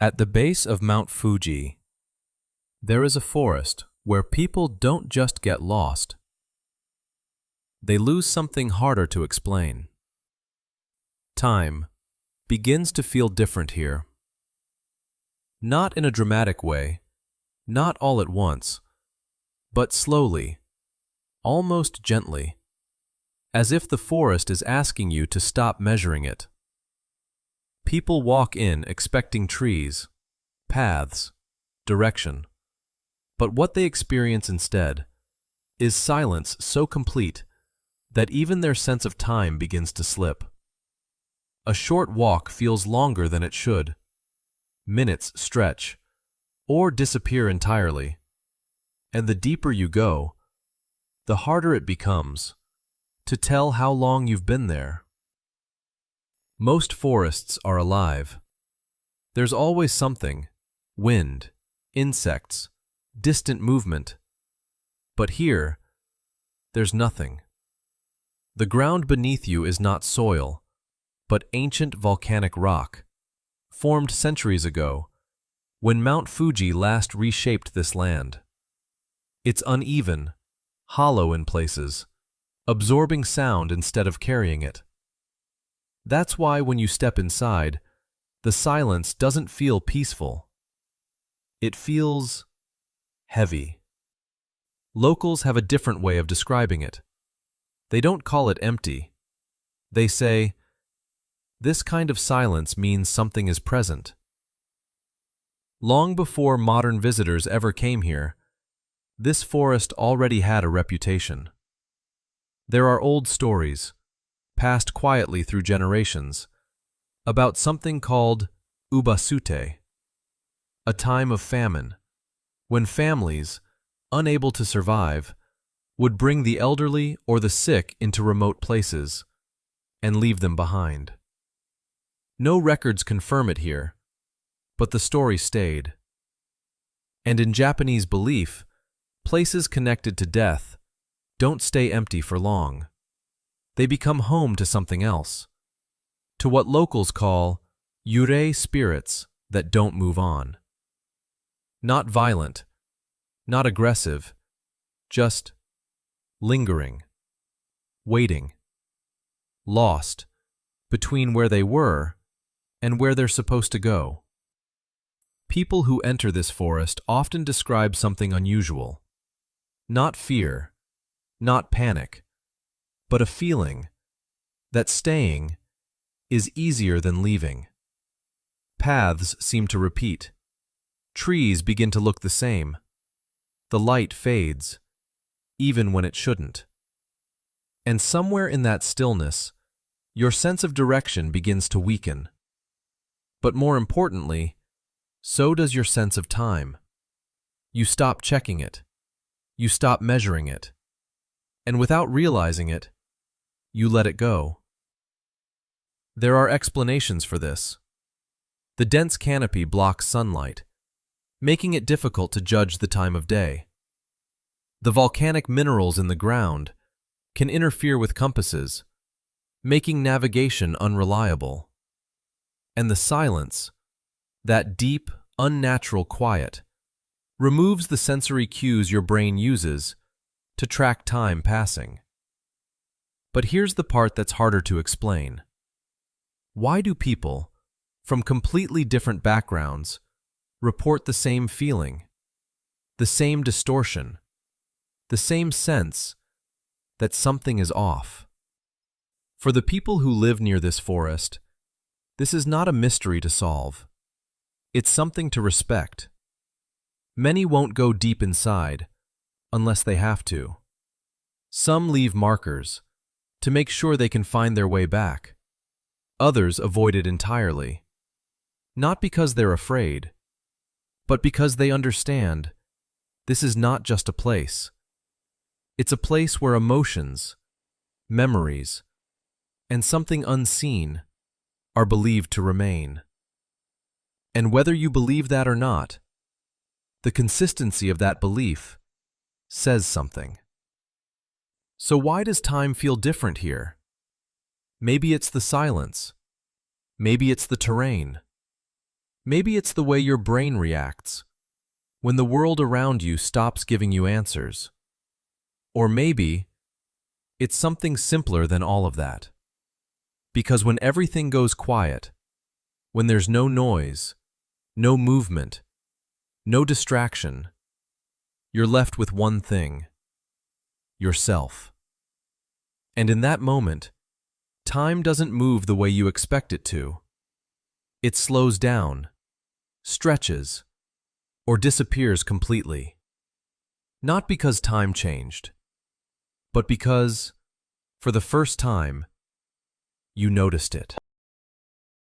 At the base of Mount Fuji, there is a forest where people don't just get lost. They lose something harder to explain. Time begins to feel different here. Not in a dramatic way, not all at once, but slowly, almost gently, as if the forest is asking you to stop measuring it. People walk in expecting trees, paths, direction. But what they experience instead is silence so complete that even their sense of time begins to slip. A short walk feels longer than it should. Minutes stretch, or disappear entirely. And the deeper you go, the harder it becomes to tell how long you've been there. Most forests are alive. There's always something: wind, insects, distant movement. But here, there's nothing. The ground beneath you is not soil, but ancient volcanic rock, formed centuries ago, when Mount Fuji last reshaped this land. It's uneven, hollow in places, absorbing sound instead of carrying it. That's why when you step inside, the silence doesn't feel peaceful. It feels heavy. Locals have a different way of describing it. They don't call it empty. They say, this kind of silence means something is present. Long before modern visitors ever came here, this forest already had a reputation. There are old stories, passed quietly through generations, about something called ubasute, a time of famine, when families, unable to survive, would bring the elderly or the sick into remote places and leave them behind. No records confirm it here, but the story stayed. And in Japanese belief, places connected to death don't stay empty for long. They become home to something else, to what locals call yurei spirits that don't move on. Not violent, not aggressive, just lingering, waiting, lost between where they were and where they're supposed to go. People who enter this forest often describe something unusual. Not fear, not panic, but a feeling that staying is easier than leaving. Paths seem to repeat. Trees begin to look the same. The light fades, even when it shouldn't. And somewhere in that stillness, your sense of direction begins to weaken. But more importantly, so does your sense of time. You stop checking it. You stop measuring it. And without realizing it, you let it go. There are explanations for this. The dense canopy blocks sunlight, making it difficult to judge the time of day. The volcanic minerals in the ground can interfere with compasses, making navigation unreliable. And the silence, that deep, unnatural quiet, removes the sensory cues your brain uses to track time passing. But here's the part that's harder to explain. Why do people, from completely different backgrounds, report the same feeling, the same distortion, the same sense that something is off? For the people who live near this forest, this is not a mystery to solve. It's something to respect. Many won't go deep inside unless they have to. Some leave markers to make sure they can find their way back. Others avoid it entirely, not because they're afraid, but because they understand this is not just a place. It's a place where emotions, memories, and something unseen are believed to remain. And whether you believe that or not, the consistency of that belief says something. So why does time feel different here? Maybe it's the silence. Maybe it's the terrain. Maybe it's the way your brain reacts when the world around you stops giving you answers. Or maybe it's something simpler than all of that. Because when everything goes quiet, when there's no noise, no movement, no distraction, you're left with one thing: yourself. And in that moment, time doesn't move the way you expect it to. It slows down, stretches, or disappears completely. Not because time changed, but because, for the first time, you noticed it.